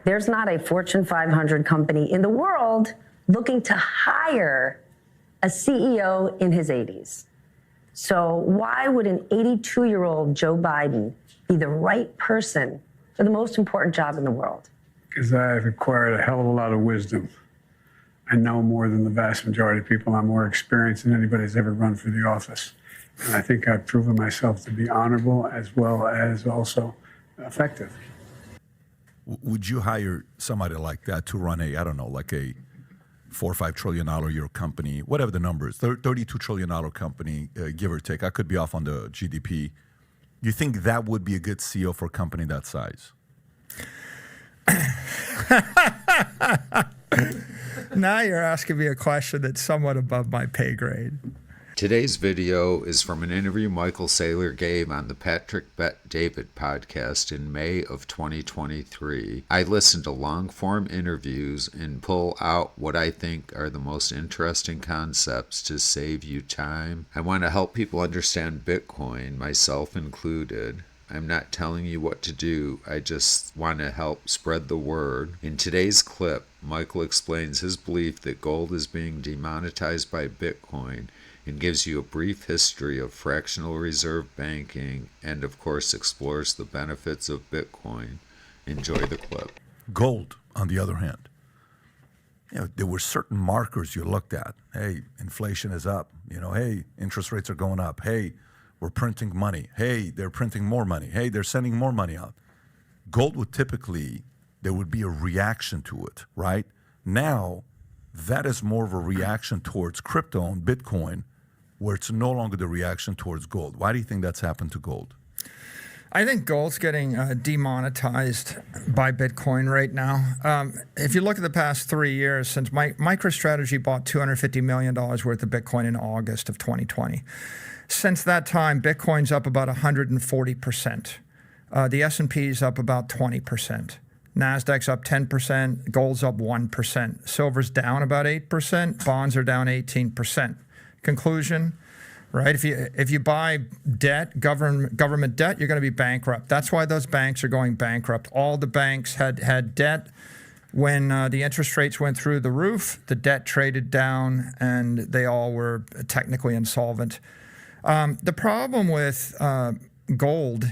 There's not a Fortune 500 company in the world looking to hire a CEO in his 80s. So why would an 82-year-old Joe Biden be the right person for the most important job in the world? Because I've acquired a hell of a lot of wisdom. I know more than the vast majority of people. I'm more experienced than anybody's ever run for the office. And I think I've proven myself to be honorable as well as also effective. Would you hire somebody like that to run a, I don't know, like a $4 or $5 trillion a year company, whatever the number is, $32 trillion company, give or take? I could be off on the GDP. You think that would be a good CEO for a company that size? Now you're asking me a question that's somewhat above my pay grade. Today's video is from an interview Michael Saylor gave on the Patrick Bet David podcast in May of 2023. I listen to long-form interviews and pull out what I think are the most interesting concepts to save you time. I want to help people understand Bitcoin, myself included. I'm not telling you what to do, I just want to help spread the word. In today's clip, Michael explains his belief that gold is being demonetized by Bitcoin and gives you a brief history of fractional reserve banking and, of course, explores the benefits of Bitcoin. Enjoy the clip. Gold, on the other hand, there were certain markers you looked at. Hey, inflation is up. Hey, interest rates are going up. Hey, we're printing money. Hey, they're printing more money. Hey, they're sending more money out. Gold would typically, there would be a reaction to it, right? Now, that is more of a reaction towards crypto and Bitcoin, where it's no longer the reaction towards gold. Why do you think that's happened to gold? I think gold's getting demonetized by Bitcoin right now. If you look at the past 3 years, since MicroStrategy bought $250 million worth of Bitcoin in August of 2020, since that time, Bitcoin's up about 140%. The S&P's up about 20%. NASDAQ's up 10%. Gold's up 1%. Silver's down about 8%. Bonds are down 18%. Conclusion, right? If you buy debt, government debt, you're going to be bankrupt. That's why those banks are going bankrupt. All the banks had debt. When the interest rates went through the roof, the debt traded down, and they all were technically insolvent. The problem with gold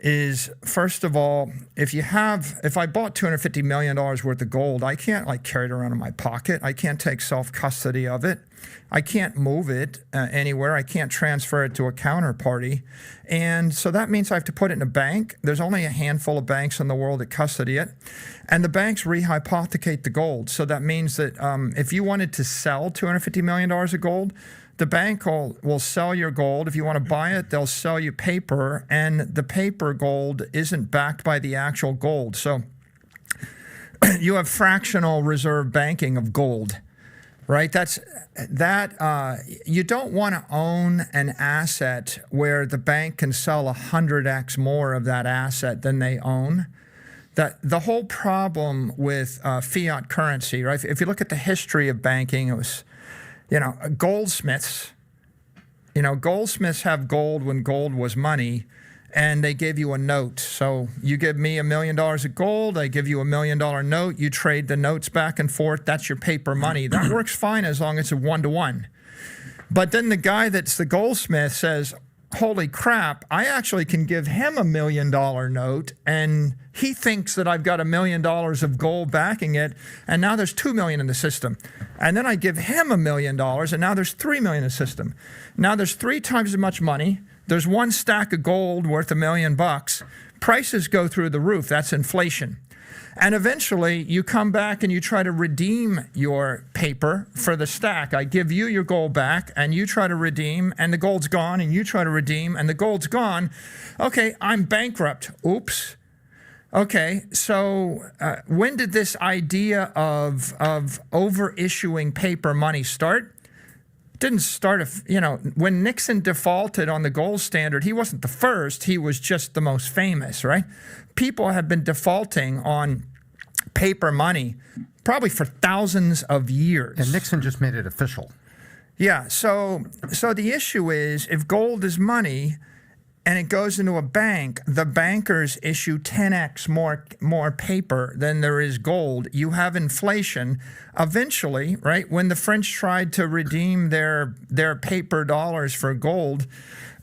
is, first of all, if I bought $250 million worth of gold, I can't carry it around in my pocket. I can't take self-custody of it. I can't move it anywhere. I can't transfer it to a counterparty. And so that means I have to put it in a bank. There's only a handful of banks in the world that custody it. And the banks rehypothecate the gold. So that means that if you wanted to sell $250 million of gold, the bank will sell your gold. If you want to buy it, they'll sell you paper, and the paper gold isn't backed by the actual gold. So you have fractional reserve banking of gold, right? You don't want to own an asset where the bank can sell 100x more of that asset than they own. The whole problem with fiat currency, right? If you look at the history of banking, it was, goldsmiths have gold when gold was money, and they give you a note. So you give me $1 million of gold, I give you $1 million note, you trade the notes back and forth, that's your paper money. That works fine as long as it's a 1-to-1. But then the guy that's the goldsmith says, holy crap, I actually can give him $1 million note, and he thinks that I've got $1 million of gold backing it, and now there's $2 million in the system. And then I give him $1 million, and now there's $3 million in the system. Now there's 3 times as much money. There's one stack of gold worth $1 million. Prices go through the roof. That's inflation. And eventually, you come back and you try to redeem your paper for the stack. I give you your gold back, and you try to redeem, and the gold's gone, and you try to redeem, and the gold's gone. Okay, I'm bankrupt. Oops. Okay, so when did this idea of over-issuing paper money start? Didn't start, when Nixon defaulted on the gold standard, he wasn't the first, he was just the most famous, right? People have been defaulting on paper money probably for thousands of years. And Nixon just made it official. Yeah, so the issue is, if gold is money, and it goes into a bank, the bankers issue 10x more paper than there is gold. You have inflation. Eventually, right, when the French tried to redeem their paper dollars for gold,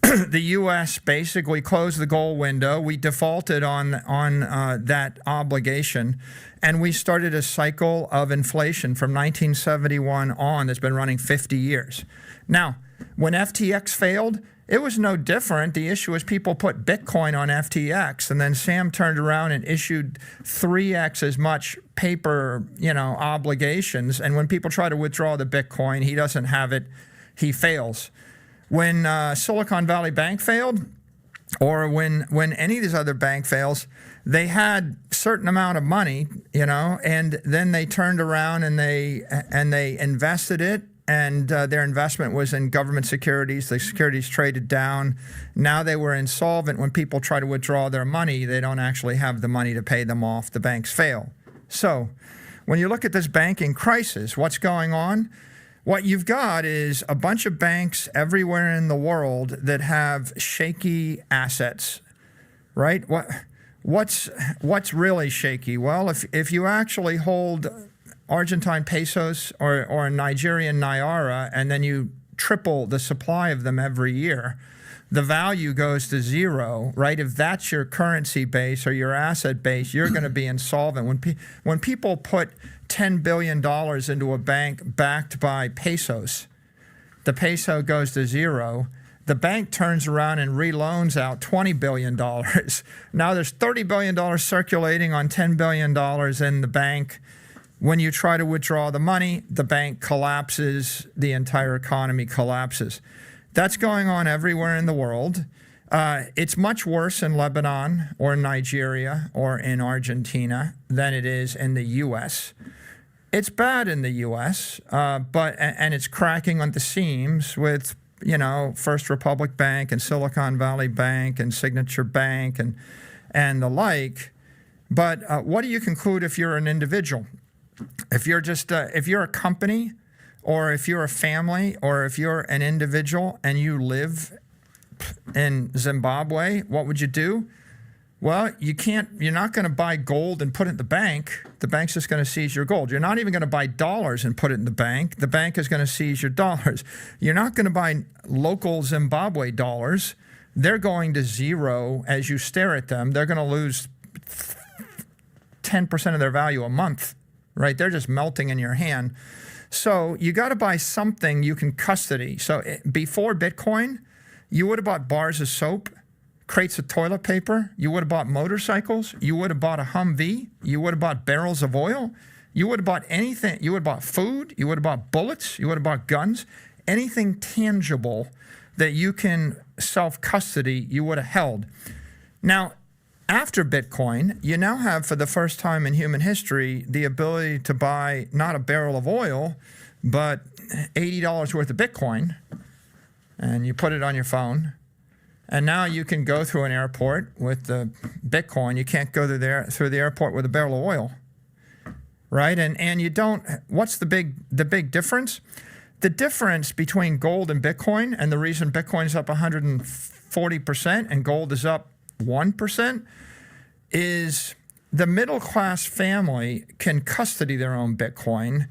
the U.S. basically closed the gold window. We defaulted on that obligation, and we started a cycle of inflation from 1971 on that's been running 50 years. Now, when FTX failed, it was no different. The issue was people put Bitcoin on FTX, and then Sam turned around and issued 3x as much paper, obligations. And when people try to withdraw the Bitcoin, he doesn't have it. He fails. When Silicon Valley Bank failed, or when any of these other bank fails, they had a certain amount of money, and then they turned around and they invested it. And their investment was in government securities. The securities traded down. Now they were insolvent. When people try to withdraw their money, they don't actually have the money to pay them off. The banks fail. So when you look at this banking crisis, what's going on? What you've got is a bunch of banks everywhere in the world that have shaky assets, right? What's really shaky? Well, if you actually hold Argentine pesos or Nigerian naira, and then you triple the supply of them every year, the value goes to zero, right? If that's your currency base or your asset base, you're going to be insolvent. When people put $10 billion into a bank backed by pesos, the peso goes to zero. The bank turns around and reloans out $20 billion. Now there's $30 billion circulating on $10 billion in the bank. When you try to withdraw the money, the bank collapses, the entire economy collapses. That's going on everywhere in the world. It's much worse in Lebanon or Nigeria or in Argentina than it is in the U.S. It's bad in the U.S., and it's cracking on the seams with, First Republic Bank and Silicon Valley Bank and Signature Bank and the like. But what do you conclude if you're an individual? If you're if you're a company, or if you're a family, or if you're an individual and you live in Zimbabwe, what would you do? Well, you're not going to buy gold and put it in the bank. The bank's just going to seize your gold. You're not even going to buy dollars and put it in the bank. The bank is going to seize your dollars. You're not going to buy local Zimbabwe dollars. They're going to zero as you stare at them. They're going to lose 10% of their value a month. Right? They're just melting in your hand. So you got to buy something you can custody. So before Bitcoin, you would have bought bars of soap, crates of toilet paper. You would have bought motorcycles. You would have bought a Humvee. You would have bought barrels of oil. You would have bought anything. You would have bought food. You would have bought bullets. You would have bought guns. Anything tangible that you can self-custody, you would have held. Now, after Bitcoin, you now have, for the first time in human history, the ability to buy not a barrel of oil, but $80 worth of Bitcoin, and you put it on your phone. And now you can go through an airport with the Bitcoin. You can't go through the airport with a barrel of oil, right? And you don't. What's the big difference? The difference between gold and Bitcoin, and the reason Bitcoin's up 140% and gold is up 1%, is the middle class family can custody their own Bitcoin,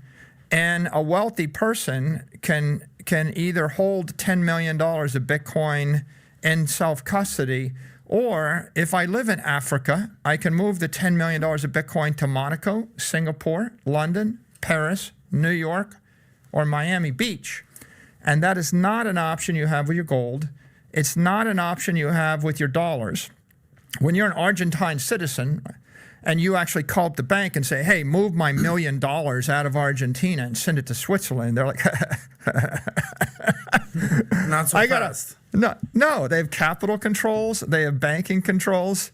and a wealthy person can either hold $10 million of Bitcoin in self-custody, or if I live in Africa, I can move the $10 million of Bitcoin to Monaco, Singapore, London, Paris, New York, or Miami Beach. And that is not an option you have with your gold. It's not an option you have with your dollars. When you're an Argentine citizen and you actually call up the bank and say, hey, move my $1 million out of Argentina and send it to Switzerland, they're like, not so fast. No, they have capital controls. They have banking controls.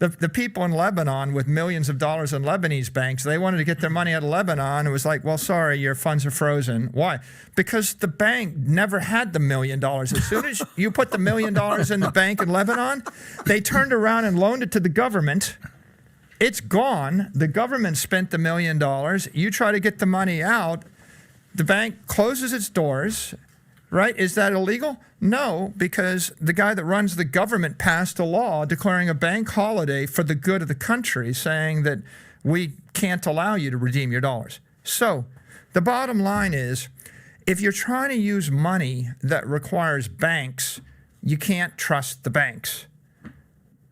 The people in Lebanon with millions of dollars in Lebanese banks, they wanted to get their money out of Lebanon. It was like, well, sorry, your funds are frozen. Why? Because the bank never had the $1 million. As soon as you put the $1 million in the bank in Lebanon, they turned around and loaned it to the government. It's gone. The government spent the $1 million. You try to get the money out. The bank closes its doors, right? Is that illegal? No, because the guy that runs the government passed a law declaring a bank holiday for the good of the country, saying that we can't allow you to redeem your dollars. So the bottom line is, if you're trying to use money that requires banks, you can't trust the banks,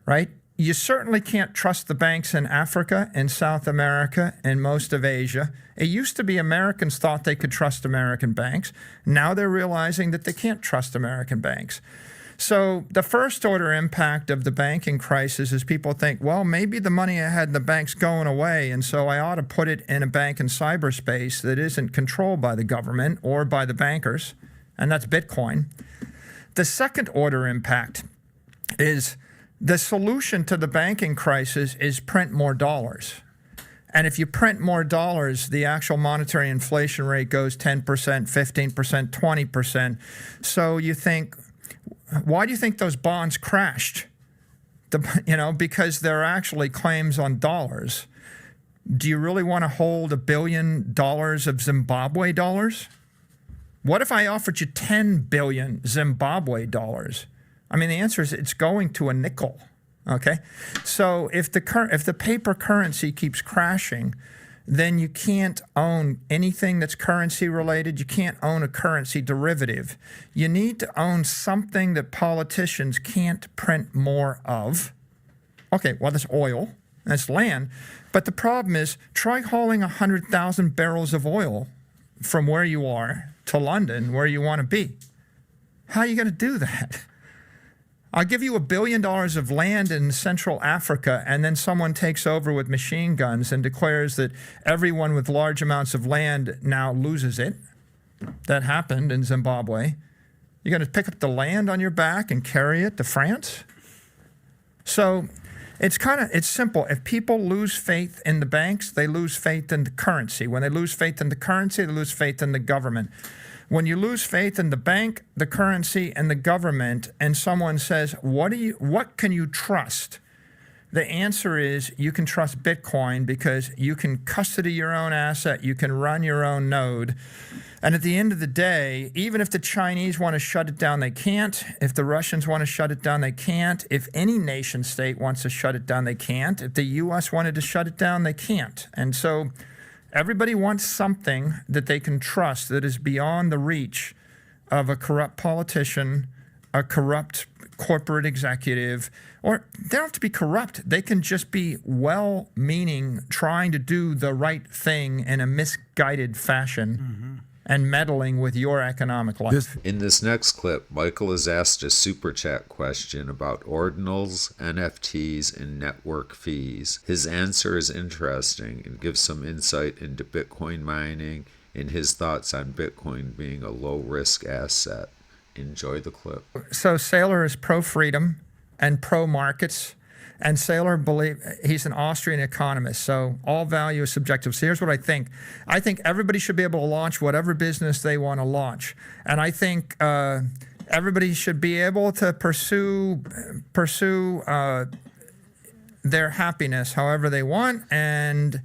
right? You certainly can't trust the banks in Africa and South America and most of Asia. It used to be Americans thought they could trust American banks. Now they're realizing that they can't trust American banks. So the first order impact of the banking crisis is people think, well, maybe the money I had in the bank's going away, and so I ought to put it in a bank in cyberspace that isn't controlled by the government or by the bankers, and that's Bitcoin. The second order impact is the solution to the banking crisis is print more dollars. And if you print more dollars, the actual monetary inflation rate goes 10%, 15%, 20%. So you think, why do you think those bonds crashed? Because they're actually claims on dollars. Do you really want to hold $1 billion of Zimbabwe dollars? What if I offered you 10 billion Zimbabwe dollars? I mean, the answer is it's going to a nickel, okay? So if the paper currency keeps crashing, then you can't own anything that's currency related. You can't own a currency derivative. You need to own something that politicians can't print more of. Okay, well, that's oil, that's land. But the problem is, try hauling 100,000 barrels of oil from where you are to London, where you want to be. How are you going to do that? I'll give you $1 billion of land in Central Africa, and then someone takes over with machine guns and declares that everyone with large amounts of land now loses it. That happened in Zimbabwe. You're going to pick up the land on your back and carry it to France? So it's simple. If people lose faith in the banks, they lose faith in the currency. When they lose faith in the currency, they lose faith in the government. When you lose faith in the bank, the currency, and the government, and someone says, what can you trust? The answer is you can trust Bitcoin because you can custody your own asset, you can run your own node. And at the end of the day, even if the Chinese want to shut it down, they can't. If the Russians want to shut it down, they can't. If any nation state wants to shut it down, they can't. If the US wanted to shut it down, they can't. And so everybody wants something that they can trust that is beyond the reach of a corrupt politician, a corrupt corporate executive, or they don't have to be corrupt. They can just be well-meaning, trying to do the right thing in a misguided fashion and meddling with your economic life. In this next clip, Michael is asked a super chat question about ordinals, NFTs, and network fees. His answer is interesting and gives some insight into Bitcoin mining and his thoughts on Bitcoin being a low-risk asset. Enjoy the clip. So Saylor is pro-freedom and pro-markets. And Saylor he's an Austrian economist, so all value is subjective. So here's what I think. I think everybody should be able to launch whatever business they want to launch. And I think everybody should be able to pursue their happiness however they want. And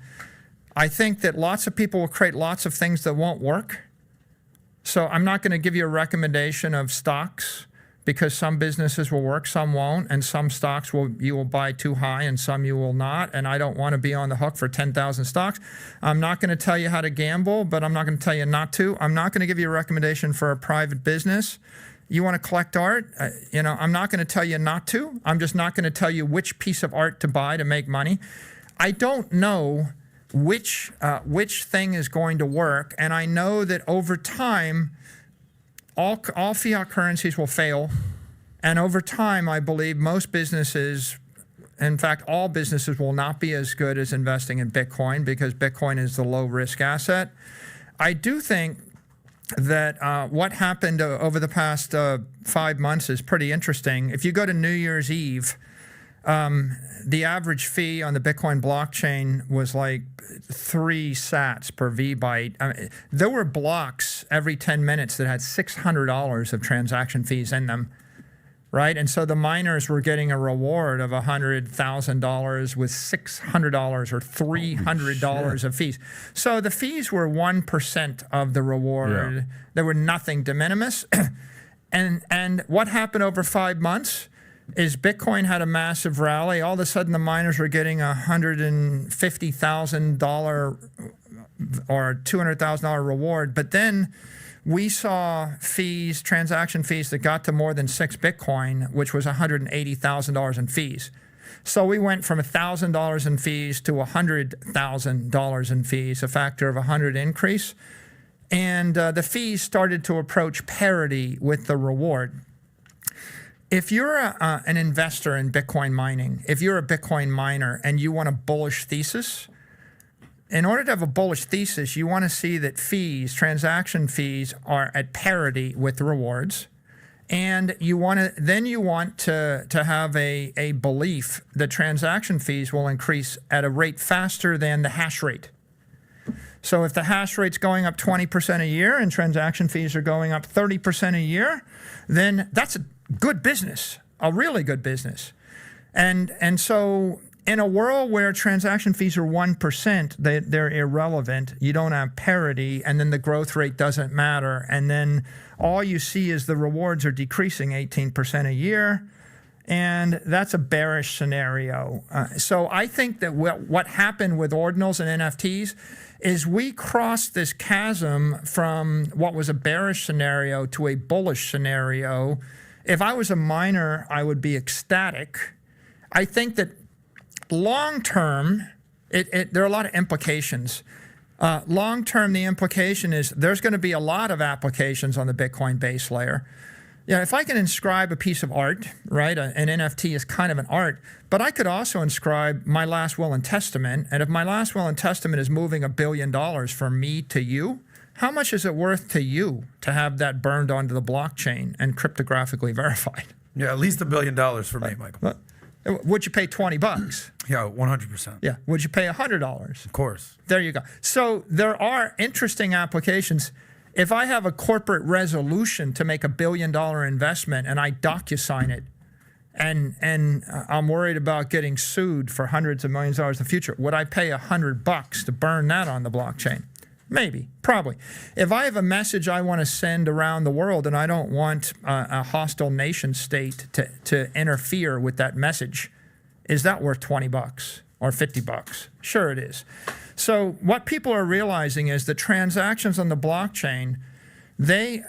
I think that lots of people will create lots of things that won't work. So I'm not going to give you a recommendation of stocks, because some businesses will work, some won't, and some stocks you will buy too high and some you will not, and I don't want to be on the hook for 10,000 stocks. I'm not going to tell you how to gamble, but I'm not going to tell you not to. I'm not going to give you a recommendation for a private business. You want to collect art? I'm not going to tell you not to. I'm just not going to tell you which piece of art to buy to make money. I don't know which thing is going to work, and I know that over time, all fiat currencies will fail, and over time, I believe most businesses, in fact, all businesses will not be as good as investing in Bitcoin because Bitcoin is the low-risk asset. I do think that what happened over the past 5 months is pretty interesting. If you go to New Year's Eve, the average fee on the Bitcoin blockchain was like 3 sats per V-byte. I mean, there were blocks every 10 minutes that had $600 of transaction fees in them. right? And so the miners were getting a reward of $100,000 with $600 or $300 of fees. So the fees were 1% of the reward. Yeah. They were nothing, de minimis. And what happened over 5 months is Bitcoin had a massive rally. All of a sudden, the miners were getting $150,000 or $200,000 reward. But then we saw fees, transaction fees that got to more than 6 Bitcoin, which was $180,000 in fees. So we went from $1,000 in fees to $100,000 in fees, a factor of 100 increase. And the fees started to approach parity with the reward. If you're an investor in Bitcoin mining, if you're a Bitcoin miner and you want a bullish thesis, in order to have a bullish thesis, you want to see that fees, transaction fees, are at parity with rewards. And you want to have a belief that transaction fees will increase at a rate faster than the hash rate. So if the hash rate's going up 20% a year and transaction fees are going up 30% a year, then that's a good business, a really good business. And so in a world where transaction fees are 1%, they're irrelevant. You don't have parity, and then the growth rate doesn't matter. And then all you see is the rewards are decreasing 18% a year, and that's a bearish scenario. So I think that what happened with ordinals and NFTs is we crossed this chasm from what was a bearish scenario to a bullish scenario. If I was a miner, I would be ecstatic. I think that long term, there are a lot of implications. Long term, the implication is there's going to be a lot of applications on the Bitcoin base layer. Yeah, if I can inscribe a piece of art, right, an NFT is kind of an art, but I could also inscribe my last will and testament, and if my last will and testament is moving $1 billion from me to you, how much is it worth to you to have that burned onto the blockchain and cryptographically verified? Yeah, at least $1 billion for me, Michael. Would you pay $20? Yeah, 100%. Yeah. Would you pay $100? Of course. There you go. So there are interesting applications. If I have a corporate resolution to make $1 billion investment and I DocuSign it, and I'm worried about getting sued for hundreds of millions of dollars in the future, would I pay $100 to burn that on the blockchain? Maybe, probably. If I have a message I want to send around the world and I don't want a hostile nation state to interfere with that message, is that worth $20 or $50? Sure it is. So what people are realizing is that transactions on the blockchain, they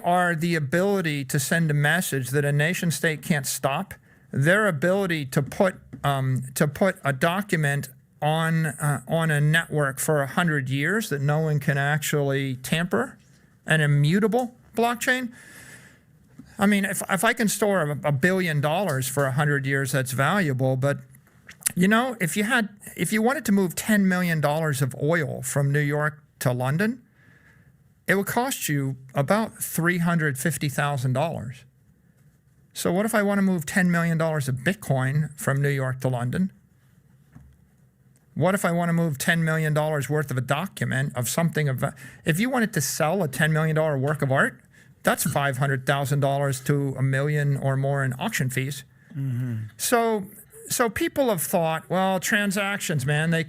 are the ability to send a message that a nation state can't stop. Their ability to put a document on a network for 100 years that no one can actually tamper, an immutable blockchain. I mean, if I can store $1 billion for 100 years, that's valuable. But you know, if you wanted to move $10 million of oil from New York to London, it would cost you about $350,000. So what if I want to move $10 million of Bitcoin from New York to London? What if I want to move $10 million worth of a document of something of, if you wanted to sell a $10 million work of art, that's $500,000 to $1 million or more in auction fees. Mm-hmm. So people have thought, well, transactions, man,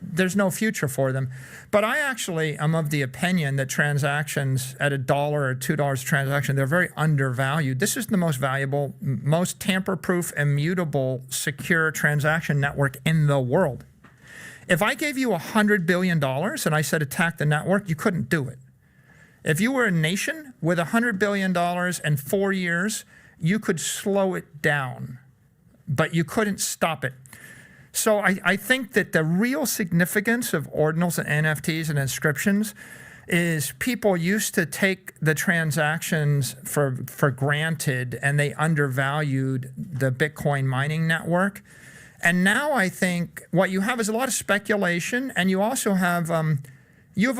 there's no future for them. But I actually am of the opinion that transactions at $1 or $2 a transaction, they're very undervalued. This is the most valuable, most tamper-proof, immutable, secure transaction network in the world. If I gave you $100 billion and I said attack the network, you couldn't do it. If you were a nation with $100 billion and 4 years, you could slow it down, but you couldn't stop it. So I think that the real significance of ordinals and NFTs and inscriptions is people used to take the transactions for granted, and they undervalued the Bitcoin mining network. And now I think what you have is a lot of speculation, and you also have a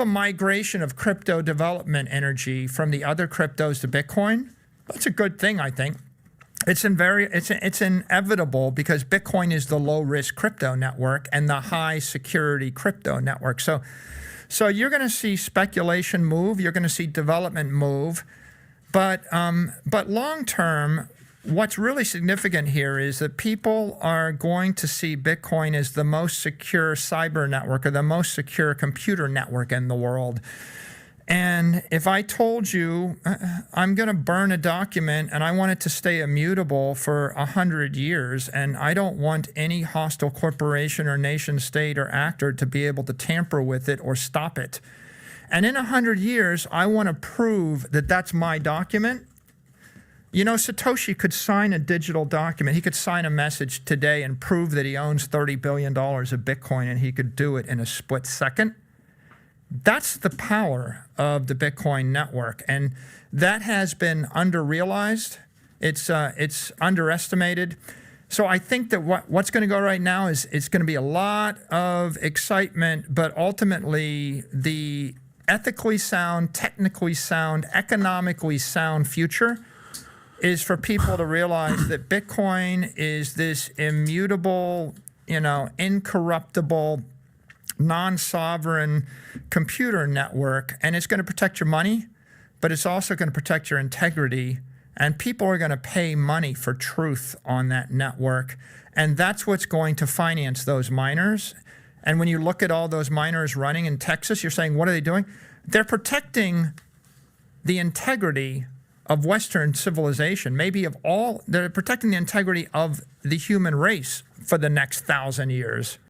migration of crypto development energy from the other cryptos to Bitcoin. That's a good thing, I think. It's inevitable because Bitcoin is the low-risk crypto network and the high-security crypto network. So you're going to see speculation move. You're going to see development move. But long term, what's really significant here is that people are going to see Bitcoin as the most secure cyber network or the most secure computer network in the world. And if I told you I'm going to burn a document and I want it to stay immutable for 100 years, and I don't want any hostile corporation or nation state or actor to be able to tamper with it or stop it, and in 100 years I want to prove that that's my document. You know, Satoshi could sign a digital document. He could sign a message today and prove that he owns $30 billion of Bitcoin, and he could do it in a split second. That's the power of the Bitcoin network, and that has been under-realized. It's underestimated. So I think that what's going to go right now is it's going to be a lot of excitement, but ultimately the ethically sound, technically sound, economically sound future is for people to realize that Bitcoin is this immutable, incorruptible, non-sovereign computer network, and it's going to protect your money, but it's also going to protect your integrity, and people are going to pay money for truth on that network, and that's what's going to finance those miners. And when you look at all those miners running in Texas, you're saying, what are they doing? They're protecting the integrity of Western civilization, they're protecting the integrity of the human race for the next 1,000 years.